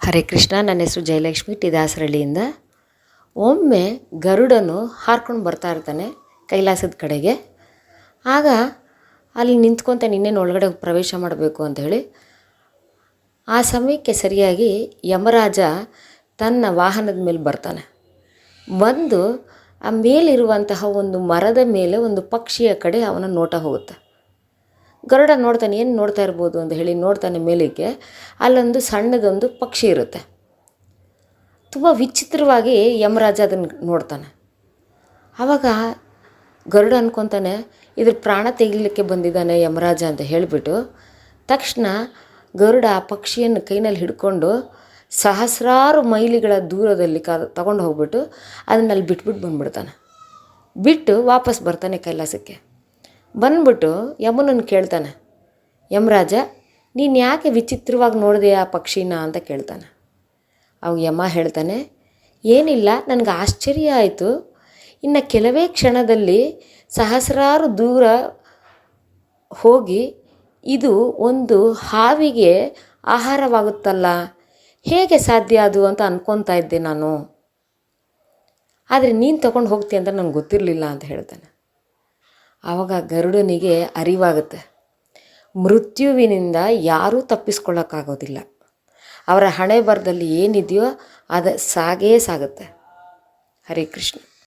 ಹರೇ ಕೃಷ್ಣ. ನನ್ನ ಹೆಸರು ಜಯಲಕ್ಷ್ಮಿ, ಟಿ ದಾಸರಳ್ಳಿಯಿಂದ. ಒಮ್ಮೆ ಗರುಡನು ಹಾರ್ಕೊಂಡು ಬರ್ತಾ ಇರ್ತಾನೆ ಕೈಲಾಸದ ಕಡೆಗೆ. ಆಗ ಅಲ್ಲಿ ನಿಂತ್ಕೊತಾನೆ, ಇನ್ನೇನು ಒಳಗಡೆ ಪ್ರವೇಶ ಮಾಡಬೇಕು ಅಂಥೇಳಿ. ಆ ಸಮಯಕ್ಕೆ ಸರಿಯಾಗಿ ಯಮರಾಜ ತನ್ನ ವಾಹನದ ಮೇಲೆ ಬರ್ತಾನೆ. ಬಂದು ಆ ಮೇಲಿರುವಂತಹ ಒಂದು ಮರದ ಮೇಲೆ ಒಂದು ಪಕ್ಷಿಯ ಕಡೆ ಅವನ ನೋಟ ಹೋಗುತ್ತೆ. ಗರುಡ ನೋಡ್ತಾನೆ, ಏನು ನೋಡ್ತಾ ಇರ್ಬೋದು ಅಂತ ಹೇಳಿ ನೋಡ್ತಾನೆ. ಮೇಲಕ್ಕೆ ಅಲ್ಲೊಂದು ಸಣ್ಣದೊಂದು ಪಕ್ಷಿ ಇರುತ್ತೆ. ತುಂಬ ವಿಚಿತ್ರವಾಗಿ ಯಮರಾಜ ಅದನ್ನು ನೋಡ್ತಾನೆ. ಆವಾಗ ಗರುಡ ಅನ್ಕೊತಾನೆ, ಇದ್ರ ಪ್ರಾಣ ತೆಗಿಲಿಕ್ಕೆ ಬಂದಿದ್ದಾನೆ ಯಮರಾಜ ಅಂತ ಹೇಳಿಬಿಟ್ಟು ತಕ್ಷಣ ಗರುಡ ಆ ಪಕ್ಷಿಯನ್ನು ಕೈನಲ್ಲಿ ಹಿಡ್ಕೊಂಡು ಸಹಸ್ರಾರು ಮೈಲಿಗಳ ದೂರದಲ್ಲಿ ತಗೊಂಡು ಹೋಗ್ಬಿಟ್ಟು ಅದನ್ನಲ್ಲಿ ಬಿಟ್ಬಿಟ್ಟು ಬಂದ್ಬಿಡ್ತಾನೆ. ಬಿಟ್ಟು ವಾಪಸ್ ಬರ್ತಾನೆ ಕೈಲಾಸಕ್ಕೆ. ಬಂದ್ಬಿಟ್ಟು ಯಮನನ್ನು ಕೇಳ್ತಾನೆ, ಯಮರಾಜ ನೀನು ಯಾಕೆ ವಿಚಿತ್ರವಾಗಿ ನೋಡಿದೆ ಆ ಪಕ್ಷಿನ ಅಂತ ಕೇಳ್ತಾನೆ. ಅವಾಗ ಯಮ ಹೇಳ್ತಾನೆ, ಏನಿಲ್ಲ, ನನಗೆ ಆಶ್ಚರ್ಯ ಆಯಿತು. ಇನ್ನು ಕೆಲವೇ ಕ್ಷಣದಲ್ಲಿ ಸಹಸ್ರಾರು ದೂರ ಹೋಗಿ ಇದು ಒಂದು ಹಾವಿಗೆ ಆಹಾರವಾಗುತ್ತಲ್ಲ, ಹೇಗೆ ಸಾಧ್ಯ ಅದು ಅಂತ ಅನ್ಕೊತಾ ಇದ್ದೆ ನಾನು. ಆದರೆ ನೀನು ತಗೊಂಡು ಹೋಗ್ತೀಯ ಅಂತ ನನಗೆ ಗೊತ್ತಿರಲಿಲ್ಲ ಅಂತ ಹೇಳ್ತಾನೆ. ಆವಾಗ ಗರುಡನಿಗೆ ಅರಿವಾಗುತ್ತೆ, ಮೃತ್ಯುವಿನಿಂದ ಯಾರೂ ತಪ್ಪಿಸ್ಕೊಳ್ಳೋಕ್ಕಾಗೋದಿಲ್ಲ. ಅವರ ಹಣೆ ಬರದಲ್ಲಿ ಏನಿದೆಯೋ ಅದು ಸಾಗೇ ಸಾಗುತ್ತೆ. ಹರೇ ಕೃಷ್ಣ.